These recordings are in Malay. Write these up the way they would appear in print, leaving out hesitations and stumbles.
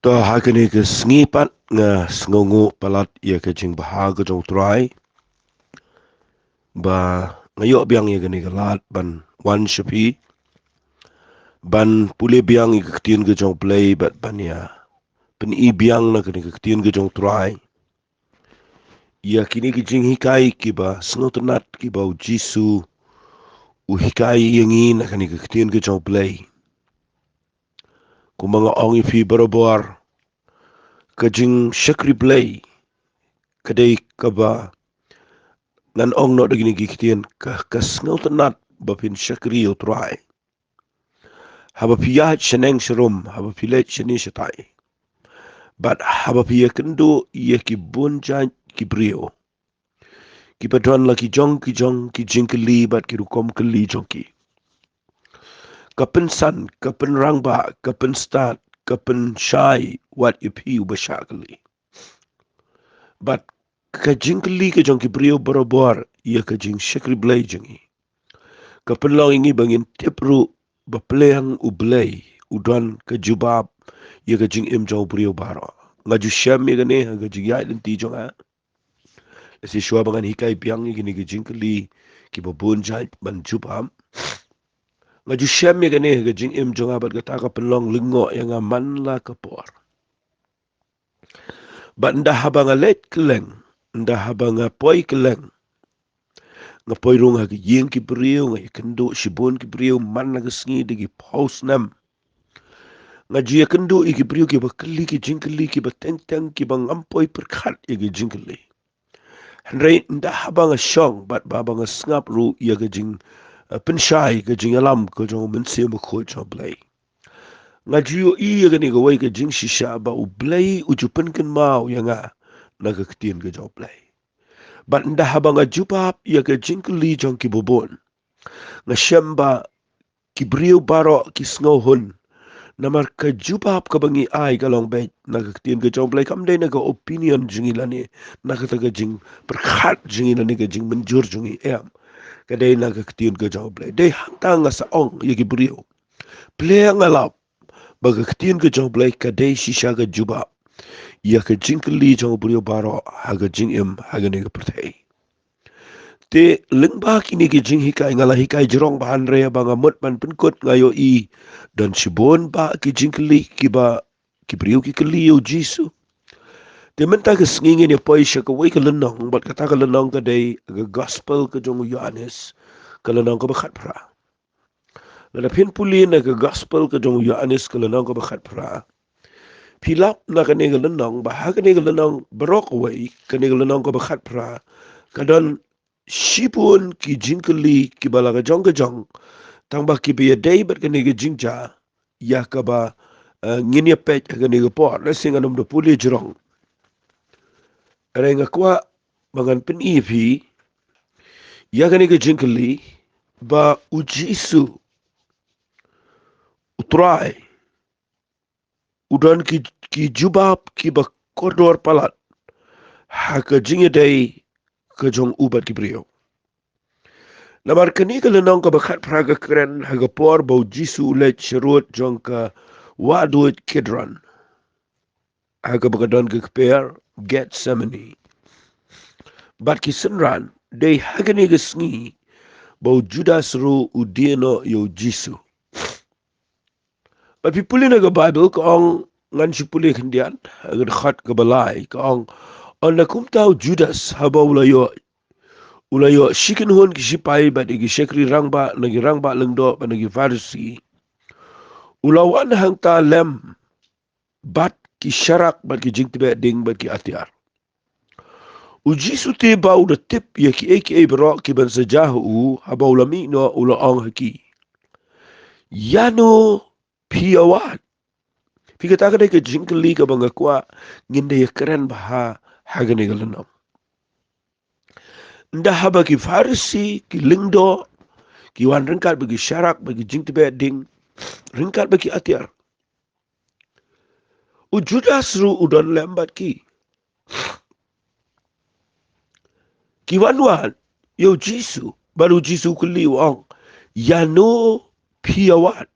To hakani ke sengipat nga sengongo palat ia ke jing bahaga jong try ba ngayok biang ia gani galat ban wan shapi ban pule biang ia ketien ke jong play bat ban ya pen i biang na gani ketien ke jong try ia kini ke jing hikai ki ba senotenat ki ba jisu u hikai yang na gani ketien ke jong play kumanga ongi fi barobor ke jing shakri play kadai ka ba ngan ong no dagini gikitien ka snautanat bapin shakri o try haba piyat sheneng sharum haba pilet sheni shatai but haba piya kendo ye ki bunja ki brio ki padon la ki jong ki jingkylli bat ki rukom kali jongki kapen san kapen rangba kapen start kapen shai wat ipi ubashakali but ka jingkylli ke jong ki brio borobor ye ka jing shakri blay jongi kapenlong ingi bangin tipru bapleang ublay udon ke jubab ye ke jing im jau brio baro ngaju syam ye gane ga jing ya den ti jonga si shua bangan hikai piang ye gini ke jingkylli ki babun jai ban jubab ngaju syam ye gane ga jing im jonga bat kata ka penlong lingo yang aman la kapor bat nda habanga let keleng nda habanga poi keleng ngapoi rong ha yeng ki brio ngai kendo shibon ki brio man na sngi de ki paus nam ngaji ya kendo i ki brio ki bakli ki jingkylli ki batenteng ki bang ampoi perkhat i ki jingkylli handrai nda habang a shong bat babang a ngap ru ya ki jing penshai ki jing alam ko jong men se mo ko jo blai ngaji yo i ya ni go wai ki jing shisha ba u blai u jupen ken mau ya nga na ka ktien ki jo blai bat nda habang a jubab ya ki jingkylli jong ki bobon nga shamba ki brio baro ki sngohun namar ka jubab ka bangi ai ka long bet na ka tien ka jong play kam dai na ka opinion jingi lani na ka ta ka jing perkhat jingi lani ka jing menjur jingi em ka dai na ka tien ka jong play dai hang ta nga sa ong ye ki brio play nga lap ba ka tien ka jong play ka dai shisha ka jubab ya ka jing ka li jong brio baro ha ka jing em ha ka ne ka perthai te lengba kini ki jing hikai ngala hikai jerong bahan rea banga mut man penkut ngayo i dan sibon ba ki jingkylli ki ba ki priu ki kli o jisu te menta ke snging ni poi sha ka wei ka lenong bat kata ka lenong ka dei ka gospel ka jong Yohanes ka lenong ka bakhat pra la phin puli na ka gospel ka jong Yohanes ka lenong ka bakhat pra pilap na ka ne ka lenong ba ha ka ne ka lenong barok wei ka ne ka lenong ka bakhat pra ka don shipun ki jingkylli ki balaga jong ka jong tang ba ki be day bat ka ne ka jingja ya ka ba ngini pet ka ne ka por la singa nom do puli jrong renga kwa bangan pen evi ya ka ne ka jingkylli ba ujisu utrai udan ki jubab ki ba koridor palat ha ka jinga day ka jong ubat ki brio Lamar kani ka lenong ka bakat praga keren haga por bau jisu ulet sherut jong ka waduit kidron. Haga bakadon ka kper get semeni. Bat ki senran, day haga ni ka sngi bau judas ru udieno yo jisu. Bat pipuli na ka Bible ka ong ngan sipuli kendian haga dekat ka balai ka ong on na kumtau Judas haba ulayo shikin hun ki sipai bat igi shekri rangba nagi rangba lengdo ba nagi farsi ulawan hang ta lem bat ki syarak bat ki jingtibe ding bat ki atiar uji suti ba uda tip ya ki eki bro ki ban sejahu haba ulami no ula ong haki yano piawat fikata ka ke jingkylli ka banga kwa nginde ya keren baha hagane galenam nda haba ki farsi ki lingdo ki wan ringkat bagi syarak bagi jingtibe ding ringkat bagi atiar ujudas ru udon lembat ki wan yo jisu baru jisu kuli wang yano piawat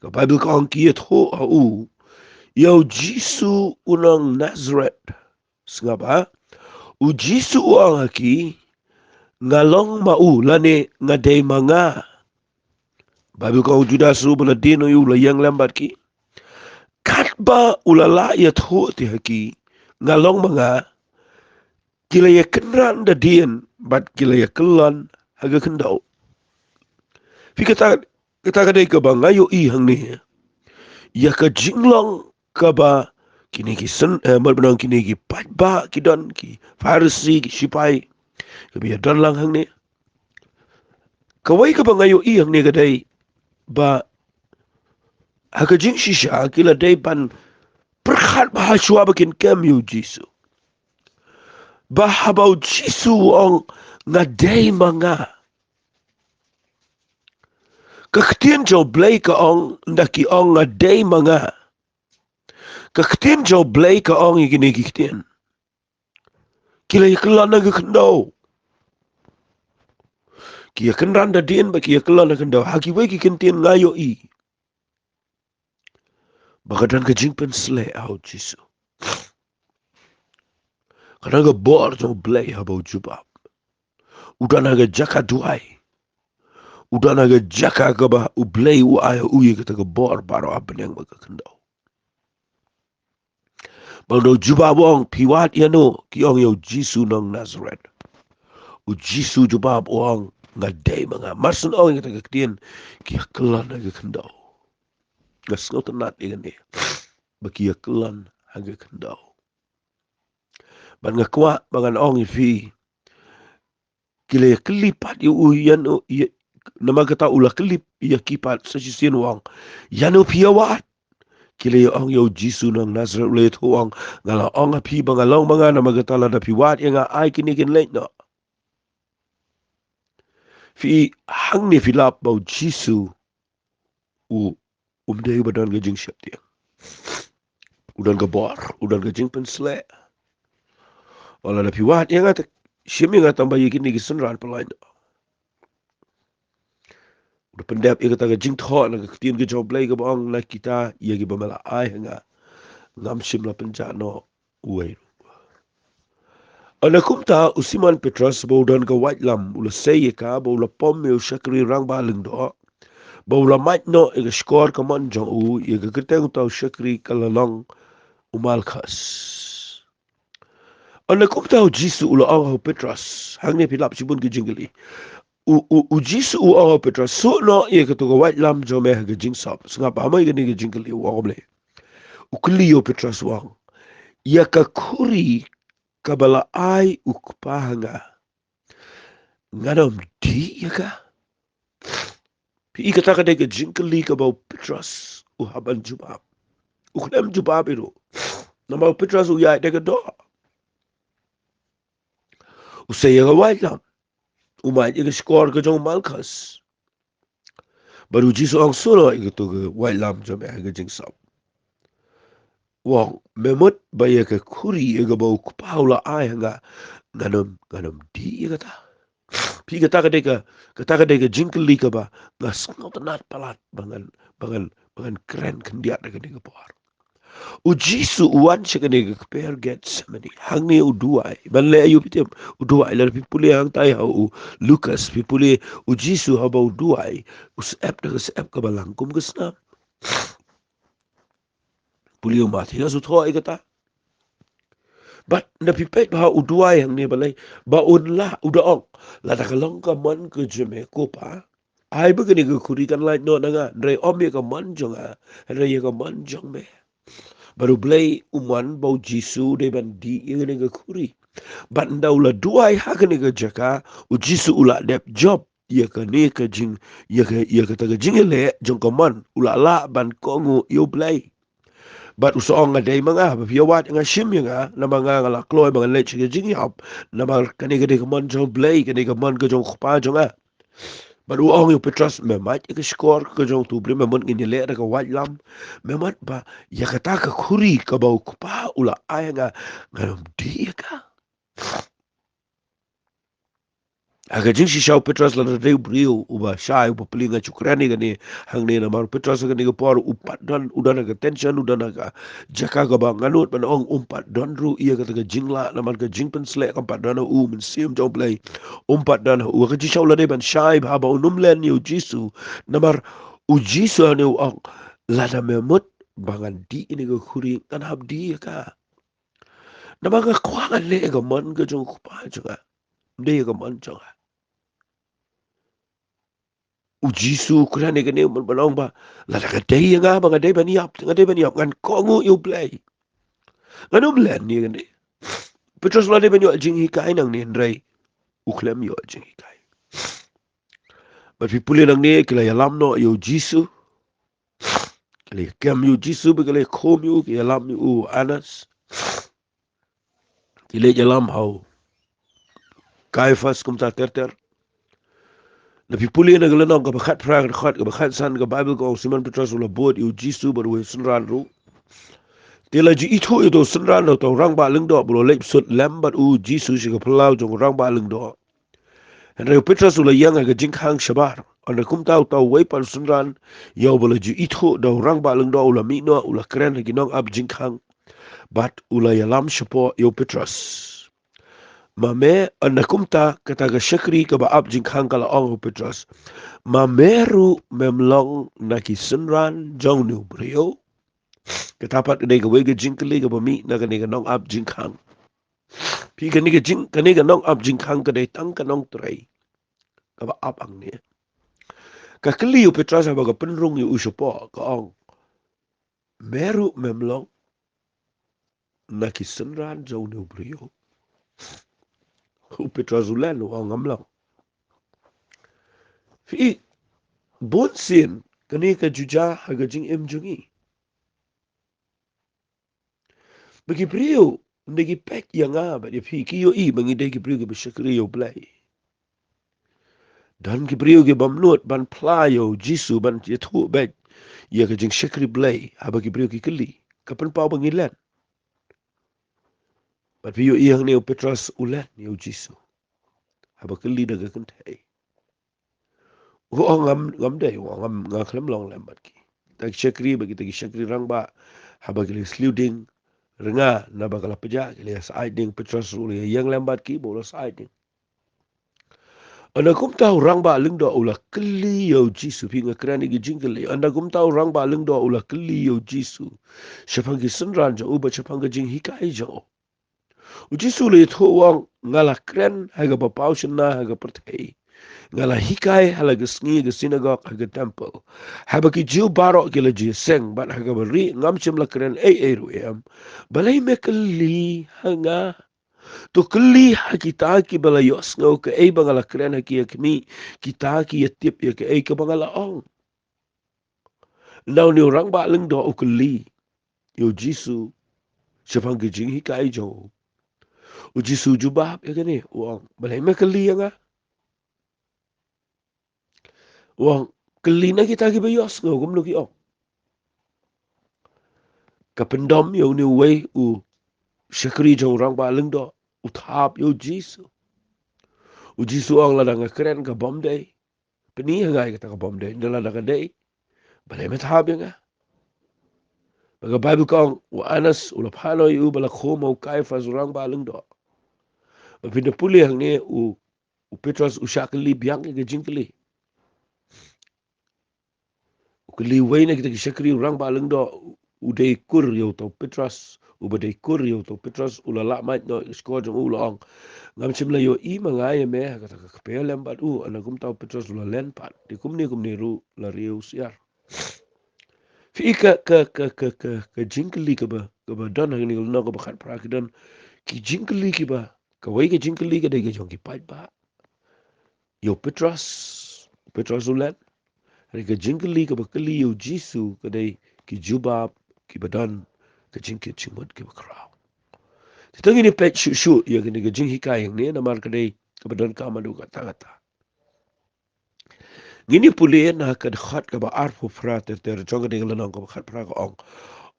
ka bible ka ang kiyet ho au Yau Jisu unang Nazareth. Sengapa? U Jisu uang haki ngalong mau lane ngadai manga. Babi kau juda suruh beladino yu layang lambat ki. Katba ulala ya thu ti haki ngalong manga kila ya kenran da dien bat kila ya kelan haga kendau. Fi kata kadai ke bang ayo i hang ni. Ya ka jinglong ka ba kini ki sen benang kini ki pat ba ki don ki farsi ki sipai ke biar don lang hang ni. Kawai ka bang ayo i hang ni kadai ba haga jing shisha kila dai ban perkhat bahasua bakin kemu Jisu. Bahabau Jisu ong ngadai manga. Kaktian jau blay ka ong ndaki ong ngadai manga. Kaktian jau blay ka ong igini kiktian. Kila ikelan naga kendau. Kia kenran da dien ba kia kelan na kendau. Haki wai kikentian ngayo i. Bakadan ka jingpen slay au Jisu. Kanaga bor jau blay habau Jubab. Udah naga jaka duai. Udah naga jaka ka ba ublay u aya uye kita ka bor baro abeneng baga kendau. Baldo Jubab ong piwat yano ki ong yo Jisu nang Nazareth. U Jisu Jubab ong ngadai mga marsun ong kita kaktian kia kelan naga kendau. Gas ngau tenat ikan ni. Bakia kelan haga kendau. Ban ngakwa bangan ong ifi kila ya kelipat yu uyan nama kata ulah kelip ya kipat sesisian wang yanu piawat kila ya ong yo Jisu nang Nazareth ulay tuang ngala ong api bangalong mga nama kata lada piwat yang ai kinikin late no fi hang ni filap bau Jisu u umday badan gajing siap dia udan gabar udan gajing pensle wala da piwat yang at siyami nga tambah yakin ni gisunran palain udah pendap ia kata gajing tho na ketian ke job lay ke bang na kita ia gi bamala ai nga ngam sim la penjano uai ana kumta usiman Petrus baudan ka white lam ula sey ka baula pom me shakri rang baling do baula might no e skor ka man jong u ia ka keteng tau shakri kalalong umal khas ana kumta Jisu ula au Petrus hangne pilap sibun ke Jingkylli u Jisu u au Petrus so no ia ka to ka white lam jo me ka jing sap sngapa mai ke ni ke Jingkylli u oble u kliyo Petrus wang ia ka kuri kabala ai ukpahanga ngadom di ya ka pi kata ka dega Jingkylli ka bau Petrus u haban Jubab u knem Jubab itu nama Petrus u ya dega do u saya ka wajam u mai dega skor ka jong malkas baru Jisu ang solo itu ka wajam jom ya ka jingsap wang memot baya ka kuri ya ka bau kupaula ai nga ngadom di ya kata pi kata ka dega Jingkylli ka ba ngas ngau tenat palat bangan keren kendiat dega dega por u Jisu uan sya dega keper get semani hang ni u duai ban le ayu pitem u duai la pipuli hang tai u Lucas pipuli u Jisu haba u duai u sep dega sep ka balangkum kesna puli u mati na su tho ai kata but na pipet bah u duai hang ni balai ba un la u daong la da kalong ka man ke jeme ko pa ai begini ke kurikan lai no nanga re om ye ka man jonga re ye ka man jong me baru blay uman bau Jisu de ban di ye ke kuri bat ndaula duai ha ke ke jaka u Jisu ula dep job ye ka ne ka jing ye ka ta jing le jong ka man ula la ban kongu yo blay bat usong ngadai manga ba piawat nga shim nga na mga ngala kloy mga lech ke jing yap na ba kani ke de man jong blay kani ke man ke jong khpa jonga bat uong yo Petrus me mat ke skor ke jong tu bre me mon ngin le ka wat lam me mat ba ya kata ka khuri ka bau khpa ula ai nga ngam di ka Aga jing si shau Petras la reu brio uba shai uba pelinga chukrani gani hang ne na mar Petras gani ga por upat dan udana ga tension udana ga jaka ga ba nganut ban ong umpat dan ru ia ga ga jingla na mar ga jing pen slek kan pat dan men sim jom play umpat dan u ga ji shau la de ban shai ba ba unum len yu jisu na mar u jisu ne ong la da memut bangan di ini ga khuri kan hab di ka na mar ga kwa ga le ga man ga jong pa ga de ga man jong Ujisu kurani gani balong ba la da dei nga ba dei bani ap dei bani ap kan ko ngu you play ngano blen ni gani petros la dei bani jing hi kai nang ni ndrai uklem yo jing hi kai but pi puli nang ni kila ya lam no yo jisu kila kem yo jisu ba kila kom yo kila lam yo anas kila ya lam hau kai fas kum ta ter na pi puli na gala nong ka khat pra khat ka khat san ka bible ko simon petros la bod yo jisu ba we sunran ru Tila ji itu itu senran do tau rang ba leng do bulo lep sut lambat jisu si ka pelau jong rang ba leng do. Henry Petrus ula yang aga jingkang shabar. Anda kum tau tau wei pan senran yau bulo ji itu do rang ba leng do ula mino ula keren lagi nong ab jingkang. Bat ula yalam shapo yo Petrus. Mame anda kum ta kata ga syakri ka ba ab jingkang kala ong Petrus. Mameru memlong naki senran jong nu brio. Katapat ni ka wega Jingkylli ka bami na kani ka nong ab jingkang. Pi kani ka nong ab jingkang ka day tang ka nong tray. Ka ba ab ang niya. Ka kali yu Petras ba ka penrung yu usupo ka ong. Meru memlong na kisenran jaw ni ubriyo. U Petras ulan u ang amlang. Fi bonsin kani ka juja haga jing em jungi. Bagi priyo ndagi pek yang ba di fi kiyo I bangi day ki priyo ki besyakri yo play. Dan ki priyo ki bamnut ban playo jisu ban yetu bet ia ka jing syakri blay haba ki priyo ki keli kapan pau bangilan bat piyo iyang ni Petras ulan ni jisu haba keli daga kentai ngam dai ngam ngaklam long lambat ki tak syakri bagi tak syakri rang ba haba ki sluding renga na bakala peja ki saiding Petras ul yang lambat ki bola saiding anda kum tahu rang ba leng do ulah keli yo jisu pinga kerani gi Jingkylli anda kum tahu rang ba leng do ulah keli yo jisu syapang gi senran jo uba syapang gi jing hikai jo jisu le tho wang ngala kren haga ba paushna haga pertai ngala hikai hala gi sngi gi synagogue haga temple haba ki jiu baro ki le ji seng bat haga beri ngam chim la kren ai ruem balai me keli hanga to keli kita ki bala yos ngau ke ei bangala kren ki akmi kita ki yatip ya ke ei ke bangala ong now ni orang ba leng do ukeli yo jisu syapang gi jing hikai jo uji su jubab ya gani wang balai me keli ya nga wang keli na kita ki bayos ngo gum lu ki ok kapendom yo ni wei u syakri jo orang ba leng do uthap yo jisu uji su ang la dang keren ka bom day peni ngai ka ka bom day ndala dang day balai me thap ya nga baga bible kong wa anas ula phano yu bala khomo kai fa zurang ba leng do pinda puli hang ni u Petras ushakli biang ke Jingkylli kuli waina kita syakri orang baleng do udai kur yo to Petras ubadai kur yo to Petras ulala mat no skor jong ulong ngam chimla yo I mangai me kata ka pelem bat anagum tau Petras ulalen pat dikum ni ru la riu siar fi ka Jingkylli ka ba don hang ni no ka ba khat prakidan ki Jingkylli ki ba ka wai ka Jingkylli ka dai ka jong ki pat ba yo Petras ulan Rika Jingkylli ka bakali yo jisu kadai ki Jubab ki badan ka jingkit chingmut ki bakraw. Titangi ni pet shu ya kini ka jing hikai yang ni namar kadai ka badan ka madu ka tagata. Ngini puli na ka khat ka ba arfu fra ter jonga de lanang ka khat fra ka ong.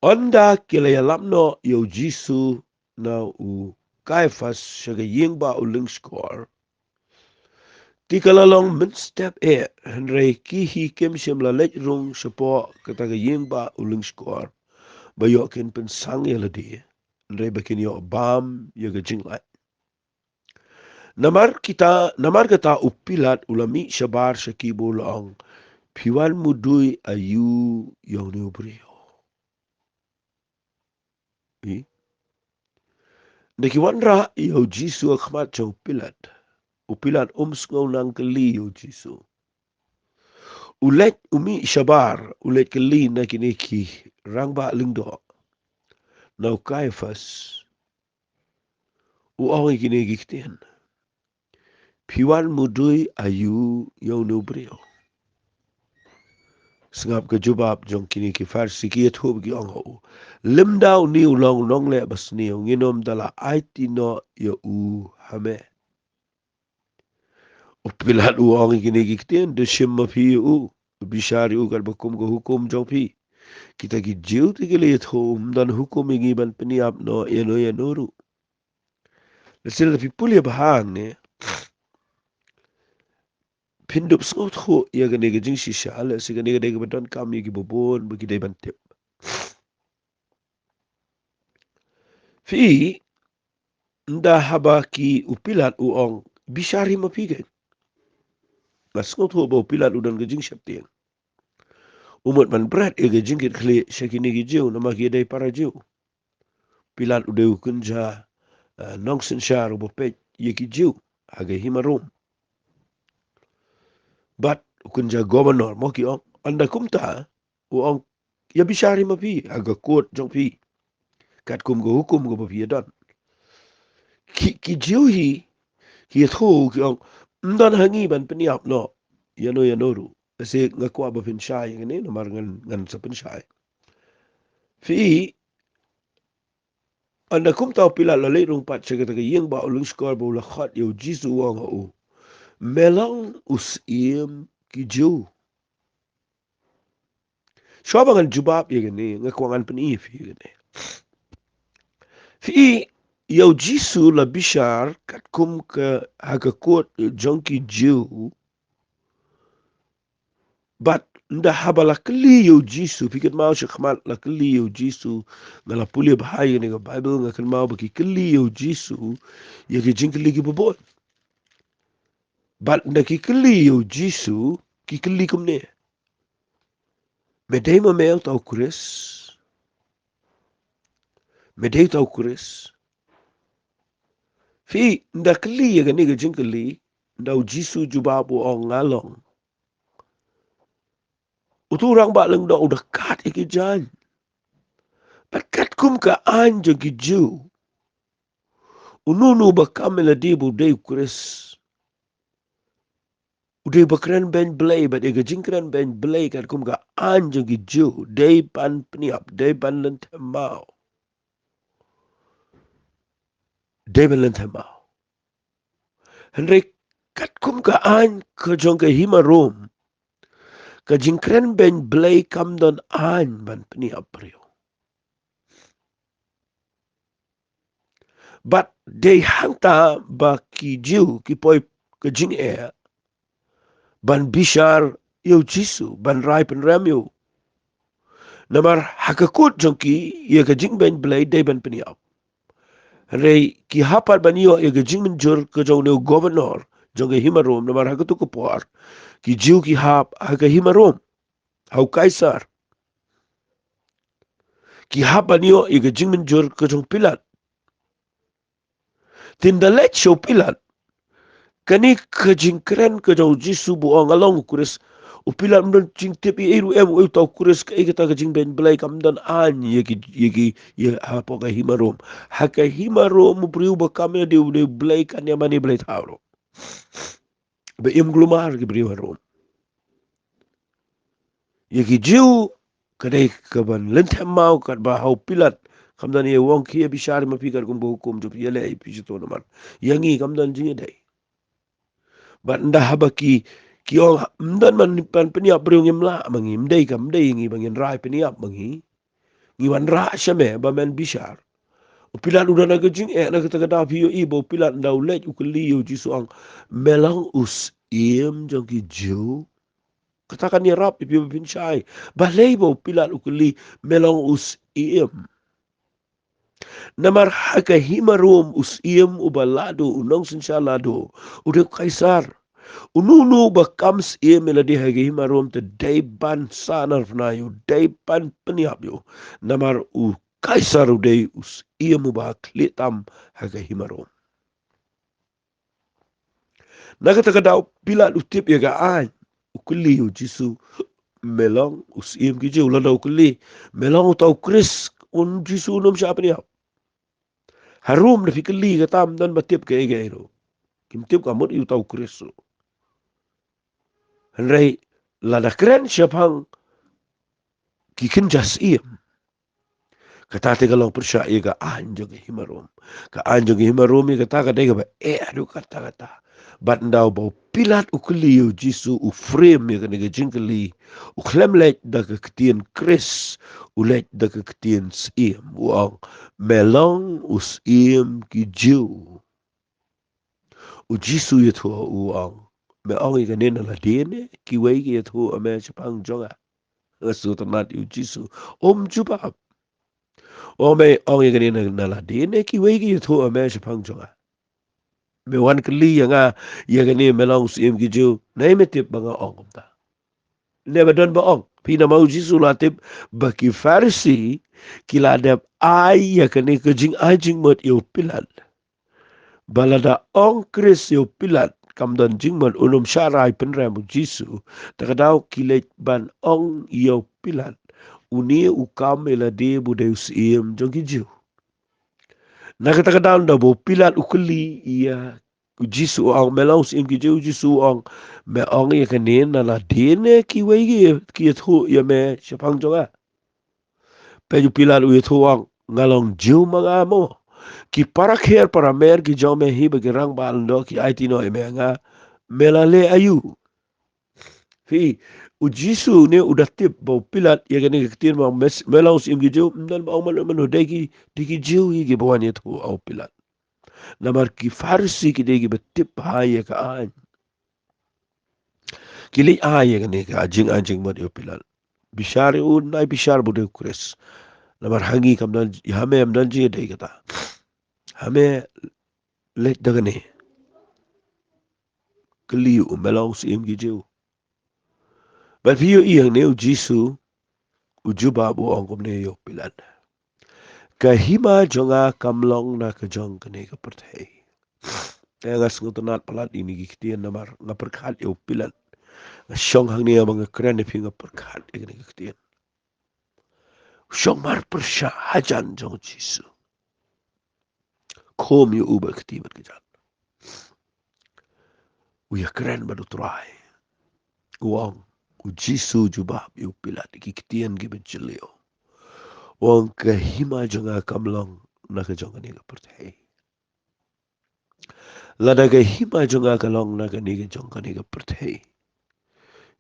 Onda kila ya lamno yo jisu na u kaifas shaga ying ba u ling score. Ti kalalong min step Henry ki hi kem shem la lech rung sepo kata ke yeng ba uling skor ba yo ken pen sang ya ladi Henry bakin yo bam ya ke jinglai namar kata upilat ulami shabar shakibo long piwan mudui ayu yo ni ubrio Deki wanra yo jisu akhmat cha upilat skau nang keli yo jisu ulet umi shabar ulet keli na kiniki rangba lingdo nau kaifas uongi kiniki kiten piwan mudui ayu yo nubrio sengap ke jubab jong kiniki farsi ki ethob ki ong ho limdau ni ulong nong le bas ni nginom dala aiti no yo u hame upilat uongi kiniki kiten de shimma pi u bishari u kal bakum ko hukum jong pi kita ki jiu ti ke liet hom dan hukum ingi ban peniap no yano ru lesel fi pulia bahang ne pindup sngot ho ya gane ge jing shisha ala se gane ge de ban kam yi ki bobon bagi de ban tip fi nda haba ki upilat uong bishari mapige masngot ho bo upilat udan ge jing shaptien umut man brat e ge jing kit khle shakini ge jiu na ma ge de para jiu pilat ude kunja nongsen shar bo pet ye ki jiu age himarum But kunja governor mo ki ong anda kumta ong ya bishari mapi aga court jong pi kat kum go hukum go pi don ki jiu hi ki thu ki ong ndon hangi ban peniap no yano ru ase ngakwa ba pin shai ngene no mar ngan sa pin shai fi anda kumta pila la le rung pat chega ta yeng ba ulung skor bo la khat yo jisu wang o melang us ki jiu Shobangan jubab ye gani ngakwangan pen if ye gani. Fi yau jisu la bishar kat kum ke hakakot jonki jiu but nda haba la kli yau jisu fikit mau shakmat la kli yau jisu ngala pulia bahaya ni ga bible ngakan mau baki kli yau jisu ye ke Jingkylli ki bobot but nda ki kli yau jisu ki kli kumne medai ma mel tau kuris medai tau kuris Fi nda kli ya gani ga Jingkylli nda jisu jubabu o ngalong. Uturang ba lang da udah kat iki jan. Bakat kum ka anja ki ju. Ununu ba kamela dibu day kuris. Uday bakran ben blay ba ega jingkran ben blay kat kum ka anja ki ju. Day pan pniap, day pan lentemau. Day pan lentemau. Henry kat kum ka an ka jong ka hima rom. Ka jingkran ben blay kam don an ban pniap priyo. But they hanta ba ki jiu ki poi ke jing ban bishar yo jisu ban rai pen ram yo namar hakakut jongki ye ka jing ben blay day ban peniap rei ki hapar ban yo ye ka jing men jor ka jong ne governor jong himarom namar hakatu ko por ki jiu ki hap haka himarom hau kaisar ki hap ban yo ye ka jing men jor ka jong pilat tindalet show pilat kani kajingkren ka jau jisu bu ang along kuris upilat mdon jing tipi eru u tau kuris ka ikata ka jing ben belai kam dan an ye hapo ka himarom haka himarom priu ba kamya de belai kan ya mani belai tawro be im glumar ki priu harom ye ki jiu kadai ka ban lentem mau kat ba hau pilat kam dan ye wong ki bishar ma pikar kum hukum jo ye le pi to no man yangi kam dan jing dai But nda haba ki ong mdan man pan peniap briung imla mangi mdei kam mdei ngi bangin rai peniap mangi ngi wan ra shame ba men bishar pilat udah na gajing na kata kata pio ibo pilat nda ulej ukeli yo jisu ang melang us iem jong ki jiu. Katakan ni rap ipi pinchai. Balay bo pilat ukuli melong us iem. Namar haka himarum us iem ubalado unong sinsalado. Udah kaisar. Ununu bakams iem meladi haka himarum te daiban sanar fnayu. Daiban peniap yo. Namar u kaisar udah us iem ubah klitam haka himarum. Nakatakadaw pilat utip ya gaan. Ukuli u jisu melong us iem kiji ulada ukuli. Melong utau kris un jisu unum siapa ni. Harum na fikali katam dan batip ke ege ero. Kim tip kamut yu tau kristo. Henry lada keren siapang kikin jas iem. Kata te kalau persya ia ka anjong himarum. Ka anjong himarum ia kata kata ia ba aduh kata. Bat ndau bau pilat ukuli yu jisu u frame ia kena jingkylli. U klemlet da ke ketien kris. Ulet da ke ketien siem. Uang melong us iem ki jiu. U jisu ia thua uang. Me ong i kanena la dene ki wei ki ia thua me chapang jonga. Ngasu tanat yu jisu. Jubab. O me ong i kanena na la dene ki wei ki ia thua me chapang jonga. Me wan kali yang ia kanena melong siem ki jiu. Nai me tip banga ong kumta. Never done ba ong. Pina mau jisu la tip baki farsi ki la dep ai ia kanena kejing ajing mot iu pilan. Balada ong kris yo pilat kamdan jingman unum syarai penramu Jisu takadaw kilet ban ong yo pilat uni ukam elade budeus iem jongki jiu. Nakatakadaw na bo pilat ukuli iya Jisu ang melaus iem ki jiu Jisu ang me ong iya kanin na la dene ki wegi ki thu ya me syapang jonga. Peju pilat u thu ang ngalong jiu mga mo. Ki para kher para mer ki jome hi bagi rang baldo ki aiti no emenga melale ayu fi u Jisu ne udah tip bau pilat ya gani ketir ma melaus im gijo dan bau man deki jiu hi ki bawani tu au pilat namar ki farsi ki deki betip ha ya ka an ki li a ya gani ka anjing mod yo pilat bishar u nai bishar bude kures namar hangi kam dan hame am dan ji dei kata hame let dagane keliu melau si im gijiu. But piyo iyang ne u Jisu u Jubab u angkom ne yo pilan. Kahima jonga kamlong na kajong kene ka perthei. Kaya nga sungutunat palat ini giktian namar nga perkat yo pilan. Nga syong hang niya mga keren na nga perkat yo kene giktian. Syong mar persya hajan jong Jisu. Kom yo uba ketibat kejan. Uya keren badu turai. Uang u Jisu Jubab yo pilat giktian gibajilio. Wang kahima jonga kamlong na kajong kene ka perthei. Lada kahima jonga kalong na kene kajong kene ka perthei.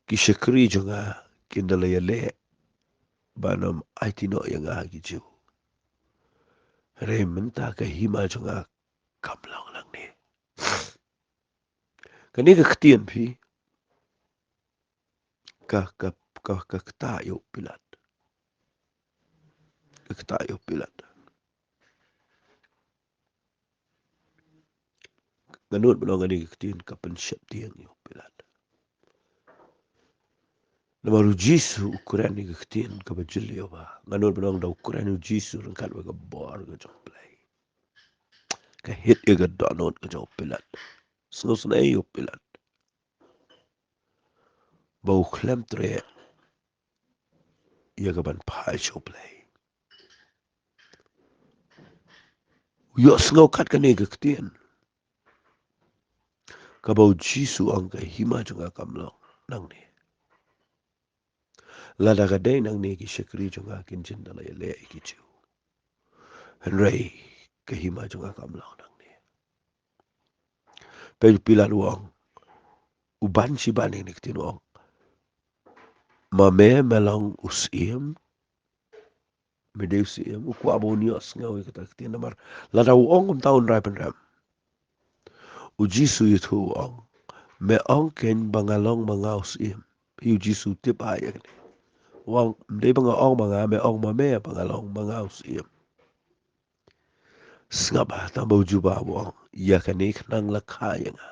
Kishakri jonga kindalaya le banam aitino yang agi jiu. Re menta kahima jonga kamlong lang ni. Kene ka ketien pi ka ketayo pilat. Ka ketayo pilat. Ganun mo nga ni ketien ka pensyap tiang yo pilat. Namaru Jisu ukuran ni ketien ka bajilio ba. Ganun mo nga ukuran ni Jisu rangkat wa ka bor ka jong play. Ka hit ya ka donot ka jong pilat. Snus na yo pilat. Bau klem tre ya ka ban pa show play. Yos ngau kat ka ni ka ketien. Kabau Jisu ang kahima jonga kamlong nang ni. Lada kadai nang ni ki syakri jonga kinjin dalay le ki jiu. Henry kahima jonga kamlong nang ni. Pero pila luang uban si bani ni ktinuang. Mame melang usim medeu sim ukwa bonios ngau kata ktin namar lada uong kum taun rai pen ram. U Jisu itu uang me ong ken bangalong mangaus im hiu jisu tip aya ni wang de banga ong manga me ong ma me bangalong mangaus im sngaba tambo juba wang ya kanik nang lakaya nga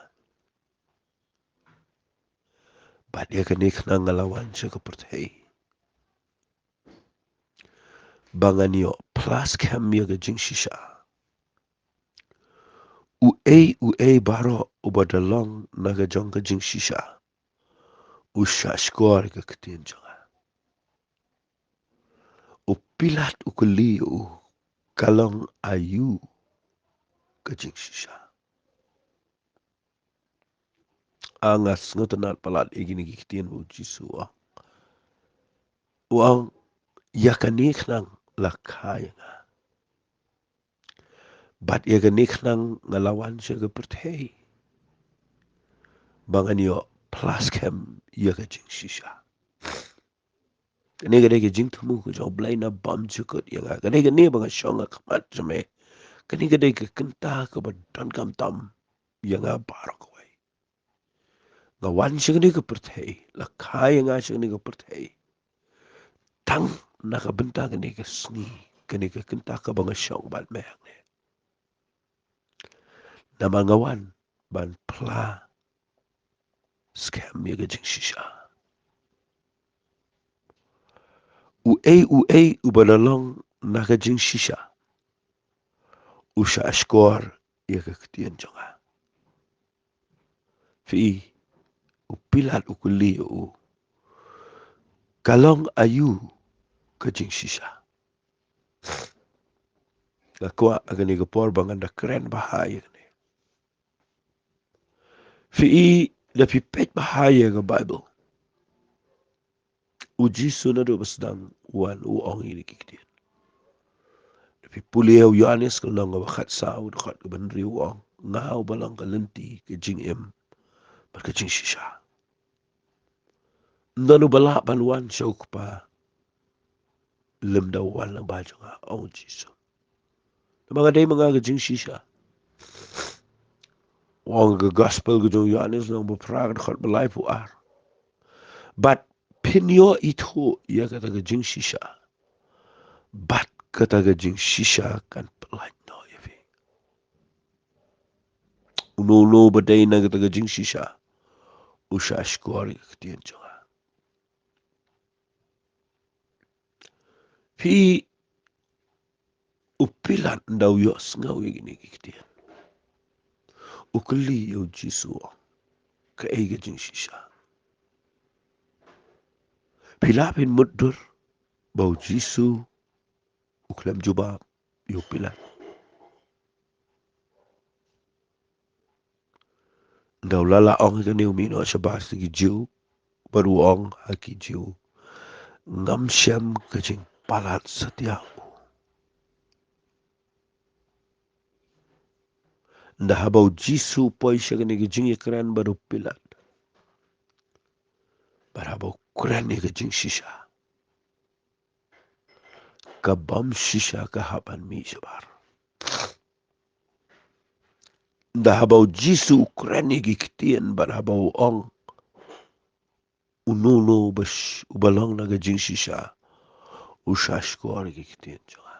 bat ya kanik nang ngalawan siya kapertay banganyo plus kam ya ga jing shisha u baro ubadalong naga jong ga jing shisha usha skor ga katin jonga u pilat u kuli u kalong ayu ga jing shisha angas ngotanat palat igini gikitin bu jisu wang yakanik nang lakaya nga bat yakanik nang ngalawan siya ga pertay banganyo plus kam ya ga jing shisha kani gade ke jing tumu ko jo blai na bam chukot ya ga kani gane banga shonga khamat jame kani gade ke kenta ka badan kam tam ya nga barak wai nga wan shigni ka perthai la khai nga shigni ka perthai tang na ka benta kani ka sni kani ka kenta ka banga shong ban me ne na mga wan ban pla scam ya ga jing shisha u ubalalong na ka jing shisha usha ashkor ya ka ktian jonga fi upilat ukuli u kalong ayu ka jing shisha la kwa agani ka por bangan da kren bahaya ne fi da pi pet bahaya ka bible uji suna do basdang wan u ong ini kiktian da pi pulia u yanis ka longa bakhat sa u khat ka ban riu ong ngau balang ka lenti ka jing em bar ka jing shisha ndanu bala ban wan shauk pa lim da wan lang ba jonga ong jisu mga day mga ka jing shisha wang ka gospel ka jong yanis lang ba praga khat balai pu ar but pinyo itu ya kata ka jing shisha bat kata ka jing shisha kan pelaj no ya fi uno badai na kata ka jing shisha usha shkori ktian jonga fi upilan daw yos ngaw yini ktian ukli yo jisu ka ay ka jing shisha pilapin muddur bau jisu uklam jubab yo pilan daw lala ong ka ni umino sa basta ki jiu baru ong haki jiu ngam syam kajing palat setia nda habau jisu poi syagani kajing ikran baru pilat barabau kuran ni kajing shisha kabam shisha kahapan mi sabar nda habau jisu kuran ni kiktian barabau ong ununo bas ubalong na kajing shisha ushash ko ar kiktian jonga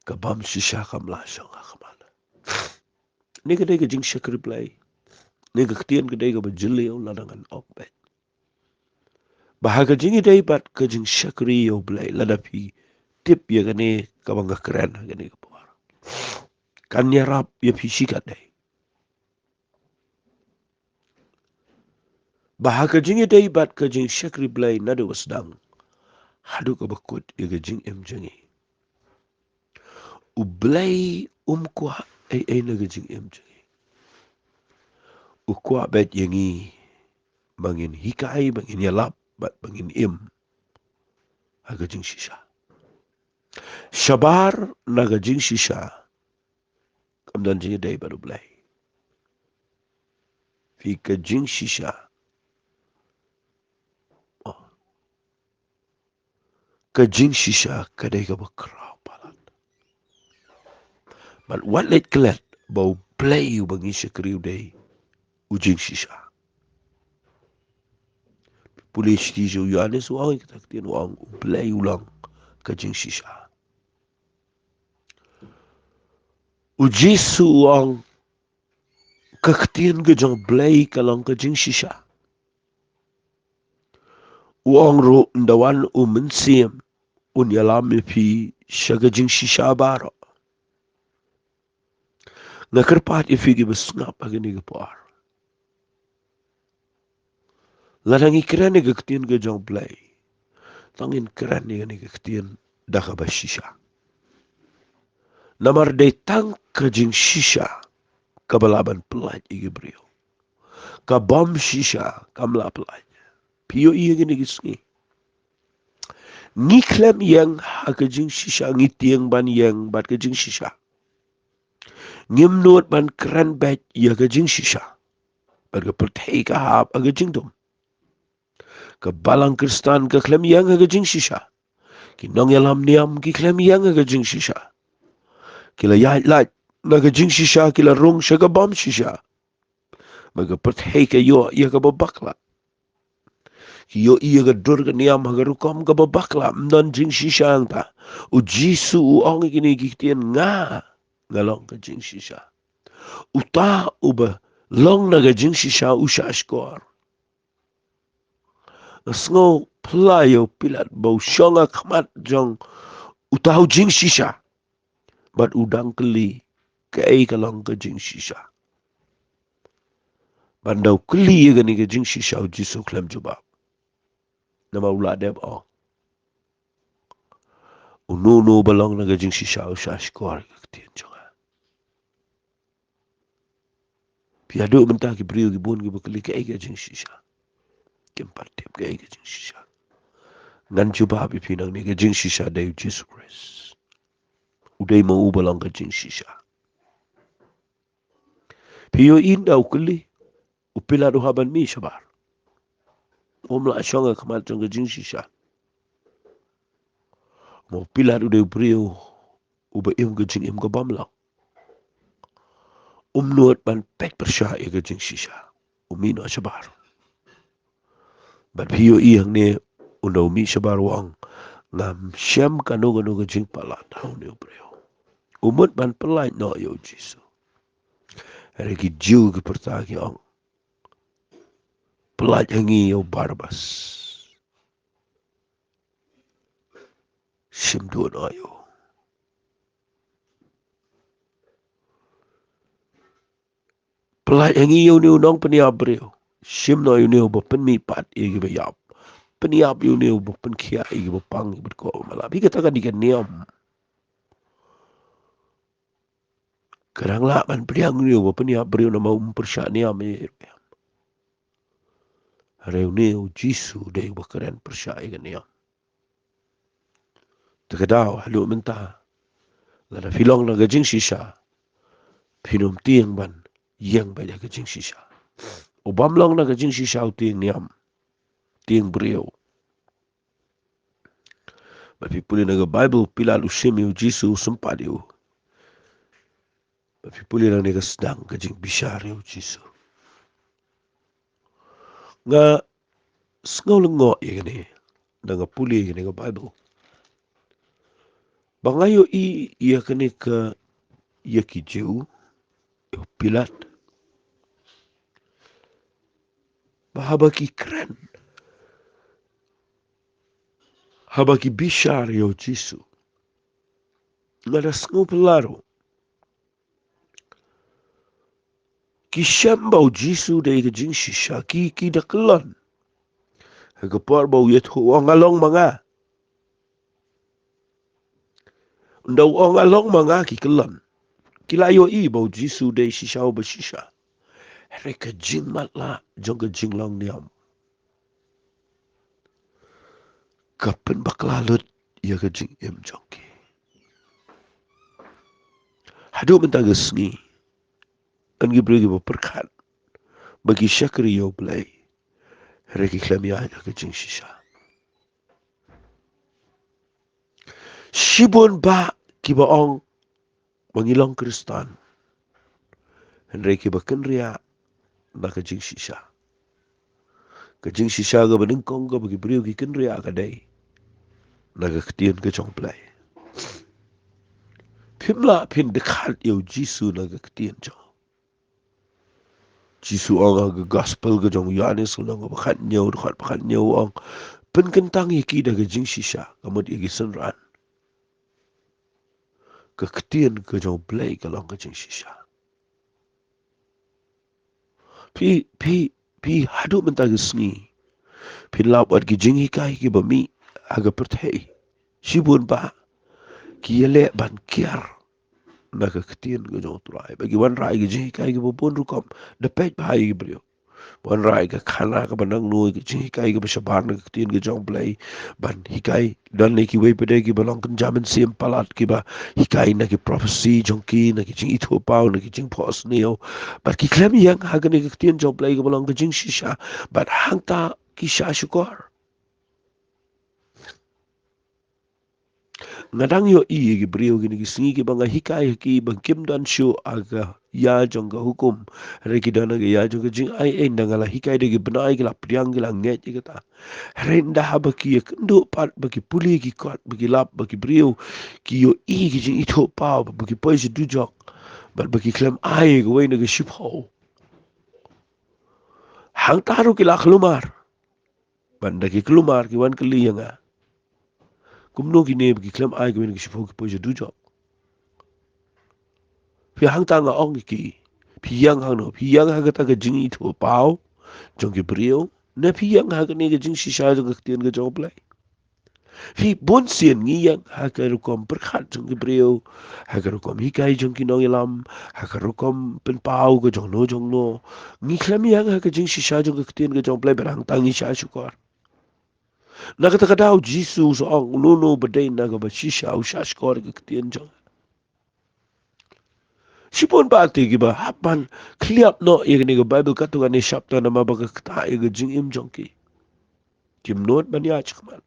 kabam shisha kamla syanga kamala ni kadai kajing syakri play ni kiktian kadai ka bajili yung ladangan okbet bahaga jingi day bat kajing syakri yo play ladapi tip ya gani kabang keren gani kapar kan nyarap ya pisikat day bahaga jingi day bat kajing syakri play nadu wasdang hadu ka bakut ya kajing em jingi ublay kwa ay na kajing em jingi ukwa bet yangi bangin hikai bangin yalap bat bangin im hagajing shisha shabar nagajing shisha kamdan jingi day baru blay fi kajing shisha kajing shisha kadai ka bakraw palat but what let klet bau play bangi sekriu day ujing sisa. Pulis tisu Yohanes wang kita ketian wang play ulang kajing sisa. Ujisu wang kaktian kejang play kalang kajing sisa. Wang ro ndawan mensiam unyalami pi syagajing sisa baro. Ngakerpat ifigi besngap agini gepar. Ladangi keren ni kaktian kejang play. Tangin keren ni kaktian dakabas sisa. Namar datang kajing sisa kabalaban pelaj igi brio. Kabam sisa kamla pelaj. Pio iya gini gisngi. Ngiklem yang hakajing sisa ngitiang ban yang bat kajing sisa. Ngimnut ban keren bat ya kajing sisa. Barga pertai kahap agajing dom. Kabalang kristan kaklem yang agajing sisa. Kinong yalam niam kiklem yang agajing sisa. Kila yait lait nagajing sisa kila rung syagabam sisa. Baga pertai kayo iya kababakla. Yo iya gadur ka niam hagarukam ka babakla non jing sisa ta ujisu uang gini giktian ngalong ka jing sisa uta uba long naga jing sisa usha skor sngo playo pilat bau shonga khamat jong utau jing sisa bat udang keli kai kalong ka jing sisa bandau keli gani ka jing sisa ujisu klam jubab nama ula deb o Unu balong na gajing sisa usha skor kaktian jonga. Piado mentah ki brio ki bon ki bakali ka gajing sisa. Kempat tiap ka gajing sisa. Ngan Jubab ipinang ni gajing sisa dayu Jesus Christ. Uday mau balong gajing sisa. Pio inda ukali upila haban mi sabar. Omla asyonga kamat jong gajing sisa. Mau pila uday brio uba im gajing im ka bamlang. Nuat ban pek persya i gajing sisa. Umino sabar. Bat pio iyang ni unda umi sabar wang ngam syam kanu gajing pala tau ni brio. Umut ban pelai no yo jisu. Hari ki jiu ki pertagi ang pelai hangi yo barbas. Sim dua no yo. Pelai hangi yo ni unang peniap brio. Sim no yo ni ubo penipat igi bayap. Peniap yo ni ubo penkia igi bapang igi berko malap. Ika takkan dikan niam. Kadang lah ban priang ni ubo peniap brio nama persyak niam ni. Hari ni jisu day bakaran persyak igi niam. Terkadau halu mentah. Lada filong na gajing sisa. Pinum tiang ban. Yang banyak gajing sisa. Obam long na gajing sisa o tiang niam. Tiang beriau. Bapi puli na Bible pila lusim yu jisu sempat yu. Bapi puli na nega sedang gajing bisyar yu jisu. Nga sengaw lengok ya gini. Nga puli ya gini Bible. Bangayo iya kini ke iya kijau. Yu pilat. Bahabaki keren. Habaki bisyar yu jisu. Nga da sengaw pelaro. Kisyam bau jisu da ika jing sisa. Ki da kelon. Hagapar bau yet huwang along mga. Ndaw ang along mga ki kelon. Kilayo bau jisu da sisa o basisa. Reka jing matla. Jongga jing long niam. Kapan baklalut. Ia ka jing im jongki. Hadu mentang gesni. Kan gibri berkat. Bagi syakri yo belai. Reki klamia ka jing sisa. Sibun ba kibaong mangilong Kristan. Henry ki bakan ria na ka jing shisha. Ka jing shisha ga baning kong ga bagi beriu ki kan ria ka day. Na ka ketien ka chong play. Pimla pin dekat yo Jisu na ka ketien chong. Jisu ang ga gospel ga jong Yohanes ko lang bakat nyaw ang pen kentang iki da ka jing shisha kamot iki senran. Ka ketien ka jong play ka lang ka jing shisha. Pi hadu mentag sengi. Pi lap wat ki jing hikai ki bami aga perthei. Sibun ba ki yele ban kiar na ka ketien ka jong turai. Bagi wan rai ki jing hikai ki bopon rukom da pej bahai ki brio. Wan rai ka khana ka banang nui ki jing hikai ki basabar na ka ketien ka jong play. Ban hikai dan ne ki wei pede ki balong kan jamin siem palat ki ba hikai na ki prophecy jong ki na ki jing ito pao na ki jing pos neo. Bat ki klem yang haga ne ka ketien jong play ki balong ka jing shisha. Bat hang ta ki sha syukor. Ngadang yo i gi brio gini gi singi ki banga hikai ki bang kim dan shu aga ya jong ga hukum re ki dana ga ya jong ga jing ai en danga la hikai de gi benai gi la priang gi la nget gi ta renda ha ba ki kendo pat ba ki puli ki kot ba ki lap ba ki brio ki yo i gi jing ito pa ba ki poi si du jok ba ki klem ai ga wei na ga ship ho hang taru ki la kelumar banda ki kelumar ki wan keli yang kumno ki ne ba ki klem ai ga wei na ga ship ho ki poi si du jok Pi hang tanga ong ki. Pi yang hang no. Pi yang hang kata ka jing itu pao. Jong ki brio. Na pi yang hang ni ka jing shisha jong ka ketien ka jong play. Pi bon sien ngi yang hang ka rukom berkat jong ki brio. Hang ka rukom hikai jong ki nong ilam. Hang ka rukom pen pao ka jong no. Ngi klam yang hang ka jing shisha jong ka ketien ka jong play. Berang tangi sha syukor. Na kata ka daw Jisu so ang nuno badai na ka ba shisha u sha syukor ka ketien jong. Sipon ba ati giba hapan kliap no igni go Bible katungan ni chapter na mabaga kta iga jing im jongki. Kim not man ya chakman.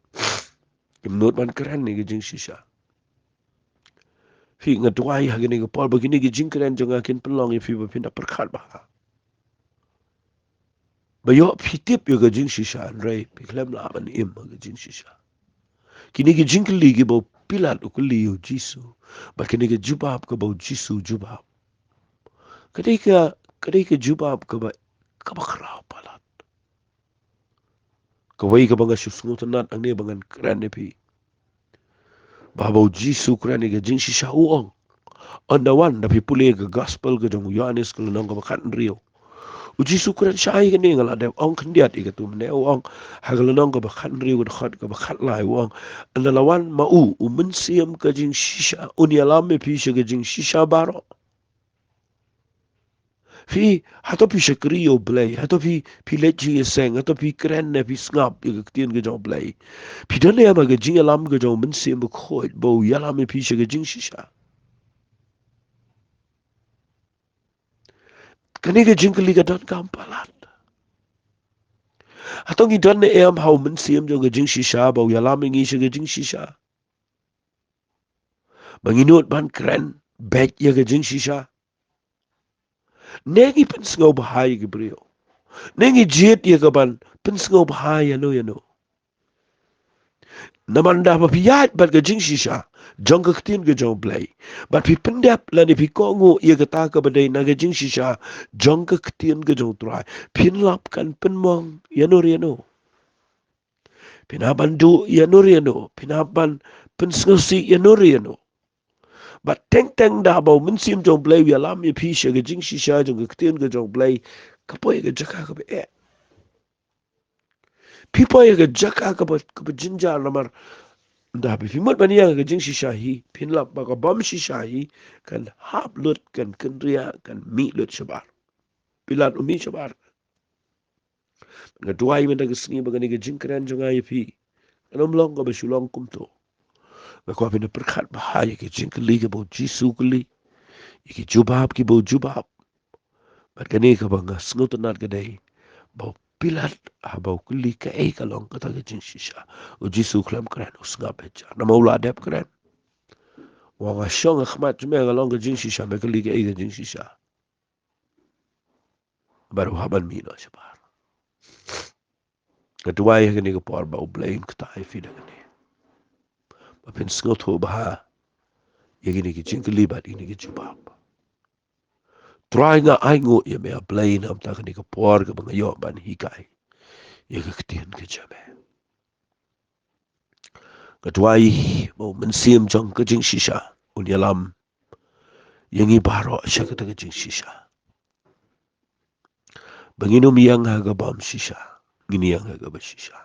Kim not man keren ni jing shisha. Fi nga tuwai hagini go Paul bagini gi jing keren jonga kin pelong fi ba pinda perkat ba. Ba yo fi tip yo ga jing shisha rei pi klem la ban im ga jing shisha. Kini gi Jingkylli gi bo pilat ukuli yo Jisu. Ba kini gi Jubab ka bo Jisu Jubab. Ketika Jubab ka ba kerap palat. Kawai ka banga susungo tanat ang ni bangan keren ni pi. Bahabaw Jisu keren ni ka jing shisha uong. Andawan na pi puli ka gospel ka jong Yohanes ka lanang ka makan rio. U Jisu keren syai ka ni nga ladew ong kandiat ika tu mene uong. Hagalanang ka makan rio ka makan lai uong. Andalawan mau umensiam ka jing shisha. Unialame pi siya ka jing shisha baro. Fi hato pi shakriyo blay, hato pi lechi seng, hato pi kren ne pi ngap ya ketien ke jong blay. Pi dane ya ma ke jing alam ke jong men sim khoi bo yalam pi she ke jing shisha. Kani ke Jingkylli ke don kampalat. Hato ngi dane em hau men sim jong ke jing shisha bo yalam ngi she ke jing shisha. Manginut ban kren bet ya ke jing shisha. Negi pen sngau bahai ke brio. Negi jet ya ke ban pen sngau bahai ya no. Namanda pa piyat bat ka jing shisha jong ka ketien ka jong play bat pi pendap la ni pi kongo ia kata ka badai na ka jing shisha jong ka ketien ka jong try pinlap kan penmong yano pinaban du yano pinaban pensngosi yano bat teng da bau mensim jong play ya lam ya pi sha ka jing shisha jong ka ketien ka jong play kapoy ka jaka ka be pipoy ka jaka ka ba jinja lamar dah bifimut mania ke jing shishahi pinlap baka bom shishahi kan hap lut kan kendria kan mi lut shabar pilat umi shabar na duai men daga sni baga ni ke jing kran jonga yipi anom long ka basulong kumto na ko pina perkat bahaya ke Jingkylli ke bo Jisu kli iki Jubab ki bo Jubab bat kani ka banga sngut nat ke dai bo pilat abau kli ka kalong kata ke jing shisha o Jisu klam kran usngap beja na maula dep kran Wang asyong akhmat cuma yang along ke jing shisha mereka liga iga jing shisha. baru haban mina sebar. Kedua yang kini kepor bau blame ketai fi dengan ni. Bapin sengot ho baha. Yang ini ke Jingkylli bat ini ke Jubab. Try nga aingo ya mea blame am tak kini kepor ke bangayo ban hikai. Ya ke ketian ke jame. Kedua bau mensim jang ke jing sisa unyalam yang ibaro sya ke jing sisa. Banginum yang haga bam sisa. Gini yang haga basisa.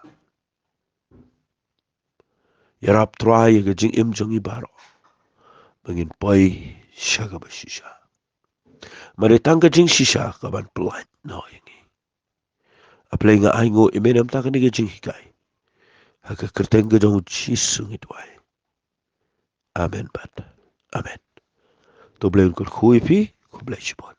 Yarap try ke jing im jang ibaro. Bangin poi sya ke basisa. Mari tangga jing sisa kaban pelan no ini. Aplay nga aingo imenam tak ni ke jing hikai. Haka kerteng ke jang jisung itwai. Amen bat. Amen. To blame kur khui pi, ku blai chibon.